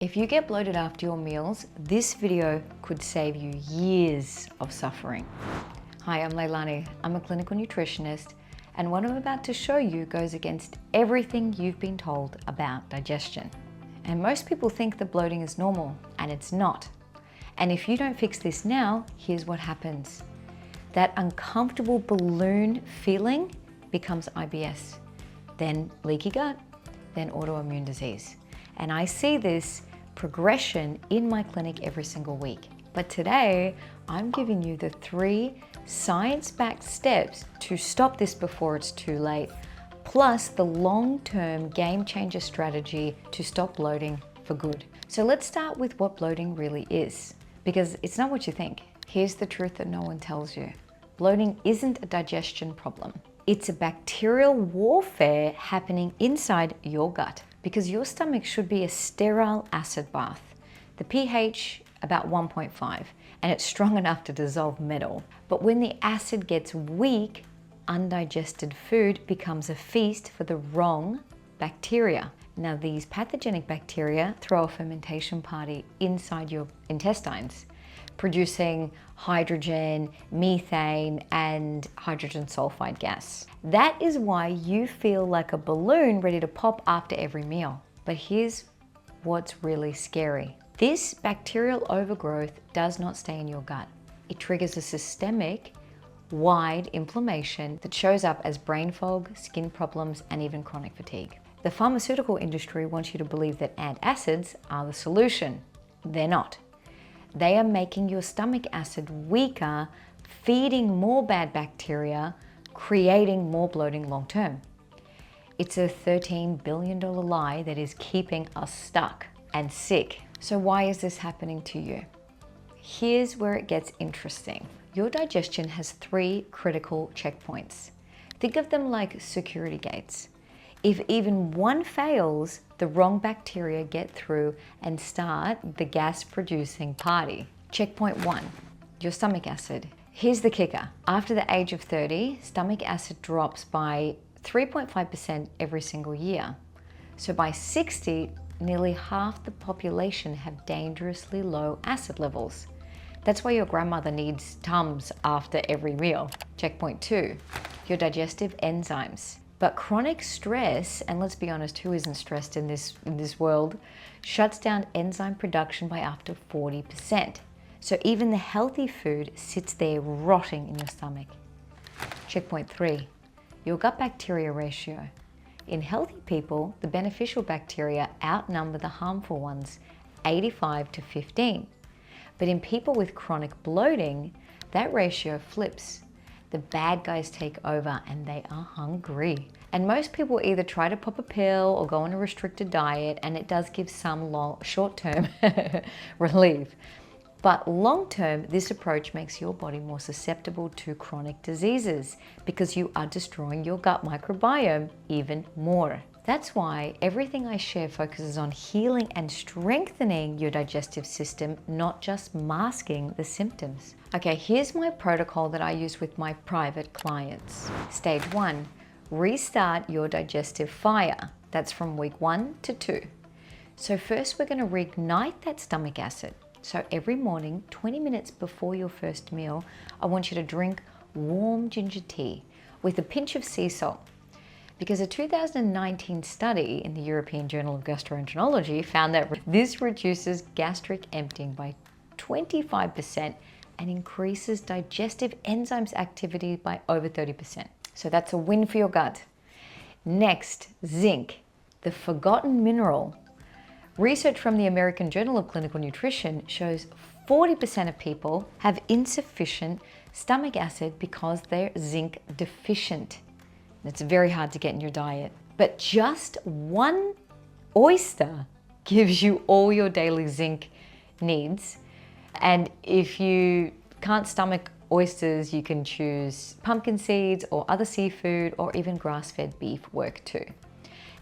If you get bloated after your meals, this video could save you years of suffering. Hi, I'm Leilani. I'm a clinical nutritionist, and what I'm about to show you goes against everything you've been told about digestion. And most people think that bloating is normal, and it's not. And if you don't fix this now, here's what happens. That uncomfortable balloon feeling becomes IBS, then leaky gut, then autoimmune disease. And I see this progression in my clinic every single week. But today, I'm giving you the 3 science-backed steps to stop this before it's too late, plus the long-term game changer strategy to stop bloating for good. So let's start with what bloating really is, because it's not what you think. Here's the truth that no one tells you. Bloating isn't a digestion problem. It's a bacterial warfare happening inside your gut, because your stomach should be a sterile acid bath. The pH about 1.5, and it's strong enough to dissolve metal. But when the acid gets weak, undigested food becomes a feast for the wrong bacteria. Now these pathogenic bacteria throw a fermentation party inside your intestines, producing hydrogen, methane, and hydrogen sulfide gas. That is why you feel like a balloon ready to pop after every meal. But here's what's really scary. This bacterial overgrowth does not stay in your gut. It triggers a systemic wide inflammation that shows up as brain fog, skin problems, and even chronic fatigue. The pharmaceutical industry wants you to believe that antacids are the solution. They're not. They are making your stomach acid weaker, feeding more bad bacteria, creating more bloating long term. It's a $13 billion lie that is keeping us stuck and sick. So why is this happening to you? Here's where it gets interesting. Your digestion has 3 critical checkpoints. Think of them like security gates. If even one fails, the wrong bacteria get through and start the gas-producing party. Checkpoint 1, your stomach acid. Here's the kicker. After the age of 30, stomach acid drops by 3.5% every single year. So by 60, nearly half the population have dangerously low acid levels. That's why your grandmother needs Tums after every meal. Checkpoint 2, your digestive enzymes. But chronic stress, and let's be honest, who isn't stressed in this world, shuts down enzyme production by up to 40%. So even the healthy food sits there rotting in your stomach. Checkpoint 3, your gut bacteria ratio. In healthy people, the beneficial bacteria outnumber the harmful ones, 85 to 15. But in people with chronic bloating, that ratio flips. The bad guys take over and they are hungry. And most people either try to pop a pill or go on a restricted diet, and it does give some short-term relief. But long-term, this approach makes your body more susceptible to chronic diseases because you are destroying your gut microbiome even more. That's why everything I share focuses on healing and strengthening your digestive system, not just masking the symptoms. Okay, here's my protocol that I use with my private clients. Stage 1, restart your digestive fire. That's from week 1 to 2. So first we're going to reignite that stomach acid. So every morning, 20 minutes before your first meal, I want you to drink warm ginger tea with a pinch of sea salt. Because a 2019 study in the European Journal of Gastroenterology found that this reduces gastric emptying by 25% and increases digestive enzymes activity by over 30%. So that's a win for your gut. Next, zinc, the forgotten mineral. Research from the American Journal of Clinical Nutrition shows 40% of people have insufficient stomach acid because they're zinc deficient. It's very hard to get in your diet. But just 1 oyster gives you all your daily zinc needs. And if you can't stomach oysters, you can choose pumpkin seeds or other seafood, or even grass-fed beef work too.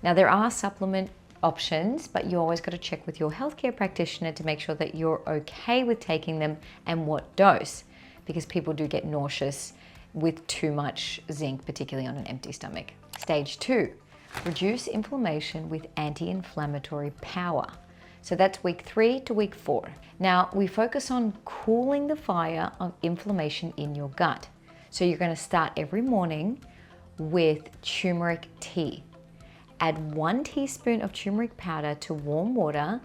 Now there are supplement options, but you always got to check with your healthcare practitioner to make sure that you're okay with taking them and what dose, because people do get nauseous with too much zinc, particularly on an empty stomach. Stage 2, reduce inflammation with anti-inflammatory power. So that's week 3 to week 4. Now we focus on cooling the fire of inflammation in your gut. So you're going to start every morning with turmeric tea. Add 1 teaspoon of turmeric powder to warm water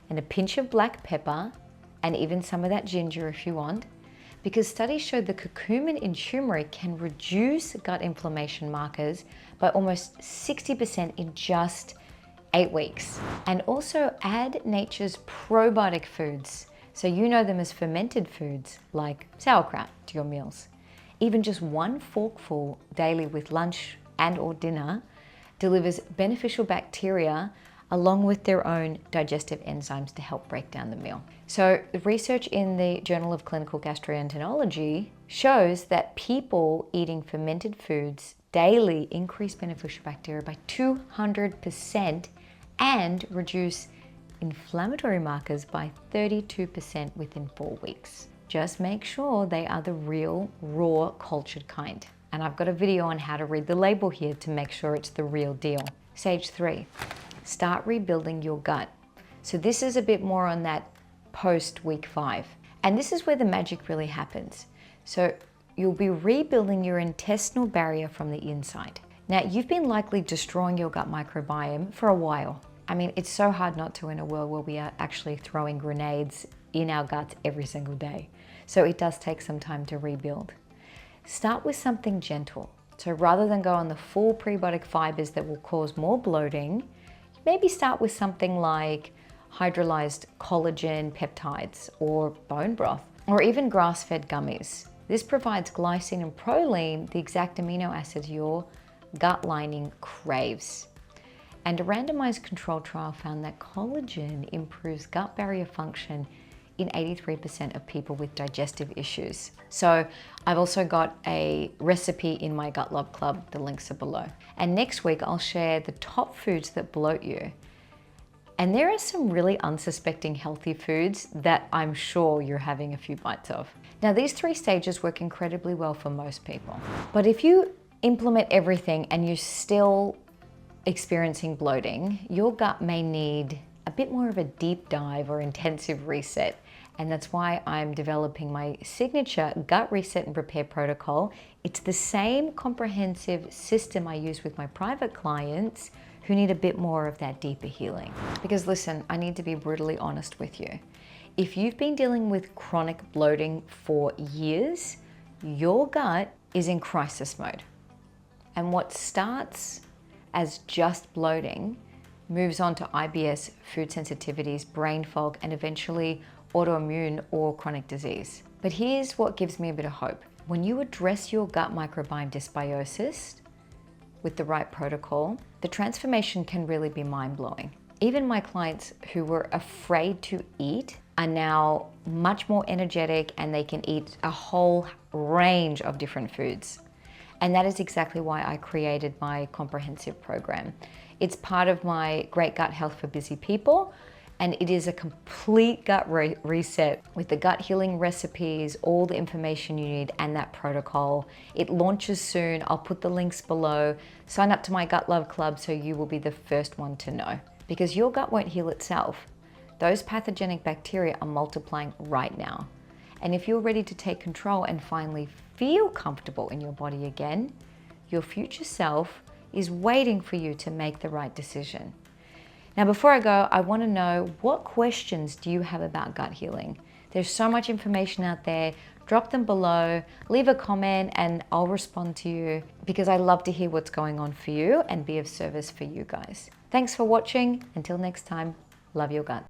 and a pinch of black pepper and even some of that ginger if you want, because studies show the curcumin in turmeric can reduce gut inflammation markers by almost 60% in just 8 weeks. And also add nature's probiotic foods. So you know them as fermented foods like sauerkraut to your meals. Even just 1 forkful daily with lunch and or dinner delivers beneficial bacteria along with their own digestive enzymes to help break down the meal. So the research in the Journal of Clinical Gastroenterology shows that people eating fermented foods daily increase beneficial bacteria by 200% and reduce inflammatory markers by 32% within 4 weeks. Just make sure they are the real, raw, cultured kind. And I've got a video on how to read the label here to make sure it's the real deal. Stage 3. Start rebuilding your gut. So this is a bit more on that post week 5. And this is where the magic really happens. So you'll be rebuilding your intestinal barrier from the inside. Now you've been likely destroying your gut microbiome for a while. I mean, it's so hard not to in a world where we are actually throwing grenades in our guts every single day. So it does take some time to rebuild. Start with something gentle. So rather than go on the full prebiotic fibers that will cause more bloating, maybe start with something like hydrolyzed collagen peptides or bone broth, or even grass-fed gummies. This provides glycine and proline, the exact amino acids your gut lining craves. And a randomized control trial found that collagen improves gut barrier function in 83% of people with digestive issues. So I've also got a recipe in my Gut Love Club, the links are below. And next week I'll share the top foods that bloat you. And there are some really unsuspecting healthy foods that I'm sure you're having a few bites of. Now these 3 stages work incredibly well for most people. But if you implement everything and you're still experiencing bloating, your gut may need a bit more of a deep dive or intensive reset. And that's why I'm developing my signature gut reset and repair protocol. It's the same comprehensive system I use with my private clients who need a bit more of that deeper healing. Because listen, I need to be brutally honest with you. If you've been dealing with chronic bloating for years, your gut is in crisis mode. And what starts as just bloating moves on to IBS, food sensitivities, brain fog, and eventually autoimmune or chronic disease. But here's what gives me a bit of hope. When you address your gut microbiome dysbiosis with the right protocol, the transformation can really be mind-blowing. Even my clients who were afraid to eat are now much more energetic and they can eat a whole range of different foods. And that is exactly why I created my comprehensive program. It's part of my Great Gut Health for Busy People, and it is a complete gut reset with the gut healing recipes, all the information you need, and that protocol. It launches soon. I'll put the links below. Sign up to my Gut Love Club so you will be the first one to know, because your gut won't heal itself. Those pathogenic bacteria are multiplying right now. And if you're ready to take control and finally feel comfortable in your body again, your future self is waiting for you to make the right decision. Now, before I go, I want to know, what questions do you have about gut healing? There's so much information out there. Drop them below, leave a comment, and I'll respond to you, because I love to hear what's going on for you and be of service for you guys. Thanks for watching. Until next time, love your gut.